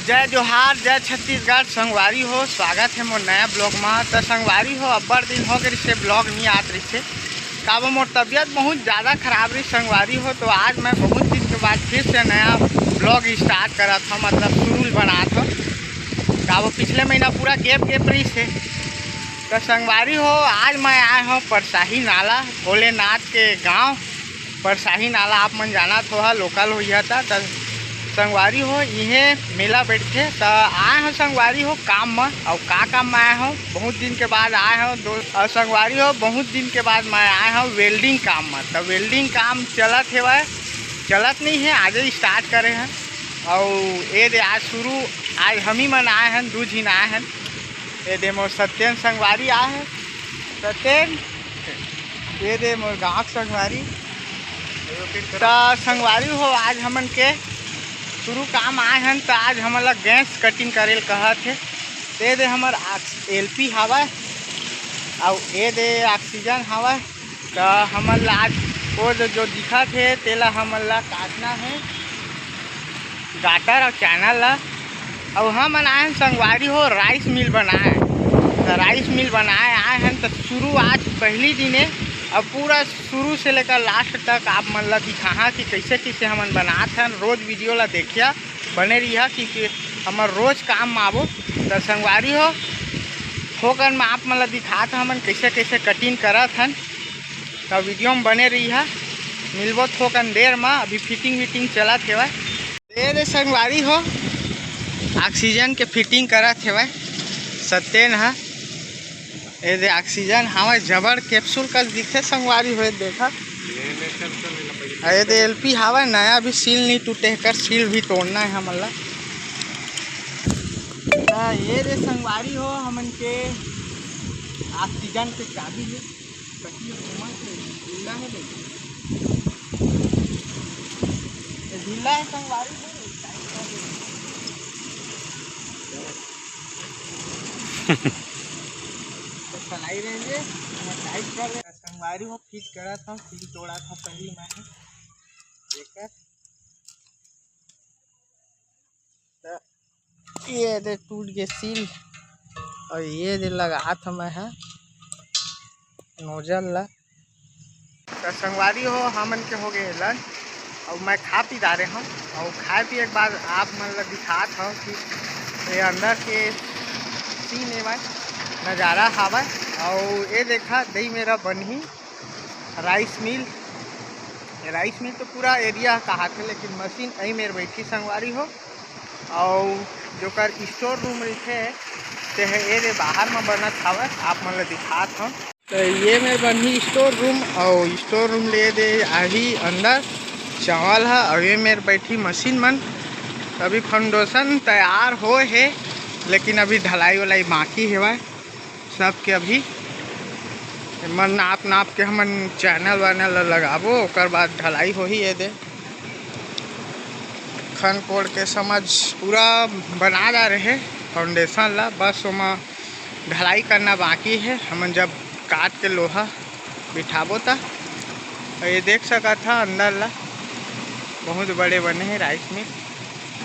जय जोहार, जय छत्तीसगढ़। संगवारी हो, स्वागत है मोर नया ब्लॉग में। तो संगवारी हो, अब्बर दिन हो गए से ब्लॉग नहीं आत रही से काबो मोर तबीयत बहुत ज़्यादा खराब रही संगवारी हो। तो आज मैं बहुत दिन के बाद फिर से नया ब्लॉग स्टार्ट करा था, मतलब शुरू बना था। काबो पिछले महीना पूरा गैप रही से। तो संगवारी हो, आज मैं आया हूँ परसाही नाला, भोलेनाथ के गाँव परसाही नाला। आप मन जाना थोड़ा लोकल हो था। संगवारी हो यह मेला बैठे तो आए हो संगवारी हो काम में। और का काम में आए हो, बहुत दिन के बाद आए हो और संगवारी हो बहुत दिन के बाद मैं आए हूँ वेल्डिंग काम में। तो वेल्डिंग काम चलत है, वह चलत नहीं है, आज ही स्टार्ट करे हैं। और ये दे आज शुरू, आज हम ही मन आए हैं, 2 दिन आए हैं। ये दे मोर सत्यन संगवारी आए हैं। सत्यन ये दे मोर गाँव संगवारी। तो संगवारी हो आज हमन के शुरू काम आए हैं। तो आज हमारा गैस कटिंग करे कहत है। ये दे हमार LP हवा और ये दे ऑक्सीजन हवा। तो हमन आज वो जो दिखत है तेला हमन ला काटना है, गाटर और चैनल ला। और हम आए हैं संगवारी हो राइस मिल बनाए। तो राइस मिल बनाए आए हैं। तो शुरू आज पहली दिन है। अब पूरा शुरू से लेकर लास्ट तक आप मन ला दिखा कि कैसे कैसे हमन बनात हैं। रोज़ वीडियो ला देखिया, बने रहिया कि हमार रोज़ काम में आवो। तो संगवारी होकर में आप मन ला दिखात हमन कैसे कैसे कटिंग करत हैं। तो वीडियो में बने रहिया, मिलबो थोकन देर में। अभी फिटिंग विटिंग चलत है। ये संगवारी हो ऑक्सीजन के फिटिंग करत है सत्यन है। ये दे ऑक्सीजन हवा जबर कैप्सूल का दिखे संगवारी हुए देखा। ये दे LP हवा नया भी सील नहीं टूटे कर, सील भी तोड़ना है हमला। ये दे संगवारी हो हमन के ऑक्सीजन के चाबी है, ढीला है, ढीला है संगवारी हो। चलाई रहेंगे टाइट कर रहे संगवारी हो। फिट करा था, सील तोड़ा था पहली मैंने देखकर। तो ये दे टूट गए सील। और ये दे लगा था मैं है नोजल ला। तो संगवारी हो हमन के हो गए लंच और मैं खा पी जा रहे हूँ। और खाए पिए के बाद आप मन ला दिखा था कि ये अंदर के सीन है नज़ारा हवा। और ये देखा दही मेरा बनी राइस मिल। राइस मिल तो पूरा एरिया कहा थे, लेकिन मशीन यही मेरे बैठी संगवारी हो। और जो कर स्टोर रूम रखे ते है ये बाहर में बनत हवा, आप मन ला दिखात हूँ। तो ये मेरे बनी स्टोर रूम। और स्टोर रूम ले दे आही अंदर चावल है। और ये मेरे बैठी मशीन मन। अभी फाउंडेशन तैयार हो है, लेकिन अभी ढलाई वलाई बाकी है सब के। अभी मन नाप के हमन चैनल वैनल लगाबो, ओकर बाद ढलाई हो ही। ये दे खन कोड़ के समझ पूरा बना जा रहे फाउंडेशन ला, बस ओमा ढलाई करना बाकी है। हमन जब काट के लोहा बिठाबो ता। ये देख सका था अंदर ला बहुत बड़े बने हैं राइस मिल,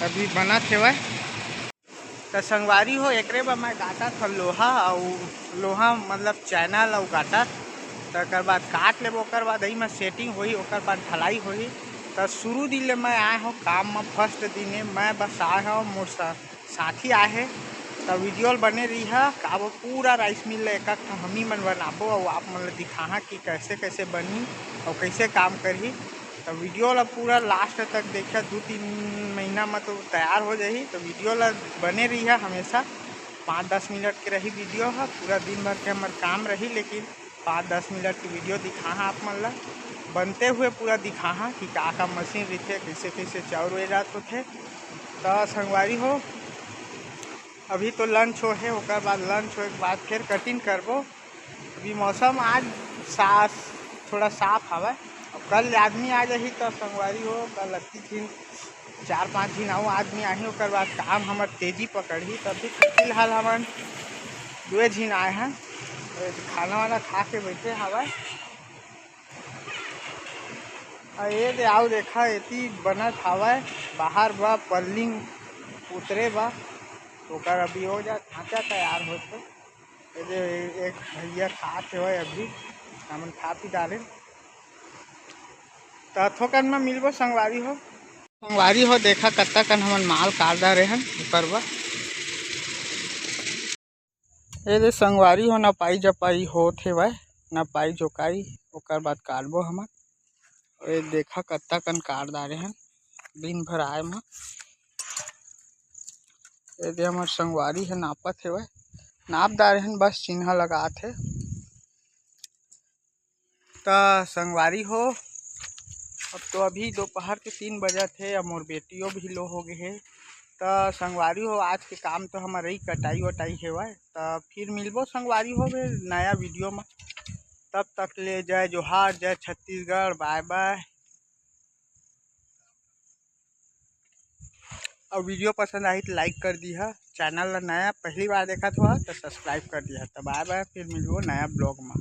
अभी बना थे। तो संगवारी हो एकरे बा मैं गाटा था लोहा। और लोहा मतलब चैनल और गाटा। तो बाद काट ले, ओकर बाद यही में सेटिंग होई, ओकर बाद ढलाई होई। तो शुरू दिन ले मैं आया हूँ काम में, फर्स्ट दिन है मैं बस आया हूँ, मोर साथी आए हैं। तो वीडियो बने रही है का वो पूरा राइस मिल एक हम ही मन बनाबो। और आप मन दिखा कि कैसे कैसे बनी और कैसे काम करी। तो वीडियो ला पूरा लास्ट तक देखा, 2-3 महीना में तो तैयार हो जाही। तो वीडियो ला बने रही है हमेशा, 5-10 मिनट के रही वीडियो है। पूरा दिन भर के हमारे काम रही, लेकिन 5-10 मिनट की वीडियो दिखा आप मन ला बनते हुए पूरा दिखा कि का मशीन रही, कैसे कैसे चाउर वे जात होते। तो संगवारी हो अभी तो लंच हो है, ओकर बाद लंच हो के बाद फिर कटिंग करबो। अभी मौसम आज थोड़ा साफ हवा। और कल आदमी आ जाही तो संगवारी हो कल अति दिन 4-5 दिन आओ आदमी आही, ओकर बाद काम हमार तेजी पकड़ी। तभी फिलहाल हमार 2 दिन आए हैं, खाना वाना खा के बैठे हवा। और ये आओ देखा इतनी बनत हवा बाहर बा पर्लिंग उतरे बा ओकर अभी हो जा ढांचा तैयार होते। ये एक भैया खाते हुए अभी हमन खा पी डाले तो थोकन में मिलबो संगवारी हो देखा कत्ता कन हमन माल काट डारे हन ऊपर बा ये संगवारी हो नपाई जपाई होत हे वह नपाई जोकाई ओकर बाद काटबो हमन। ये देखा कत्ता कन काट डारे हन दिन भर आए म ये हमर संगवारी है नापत हे वह नाप डारे हन बस चिन्हा लगात हे। तो संगवारी हो अब तो अभी दोपहर के 3 बजे थे अब मोर बेटियों भी लो हो गए है। तो संगवारी हो आज के काम तो हमारे ही कटाई वटाई हेवय तो फिर मिलबो संगवारी हो नया वीडियो में। तब तक ले जय जोहार जय छत्तीसगढ़ बाय बाय। और वीडियो पसंद आई तो लाइक कर दिया चैनल नया पहली बार देखा तो सब्सक्राइब कर दिया। तो बाय बाय फिर मिलबो नया ब्लॉग में।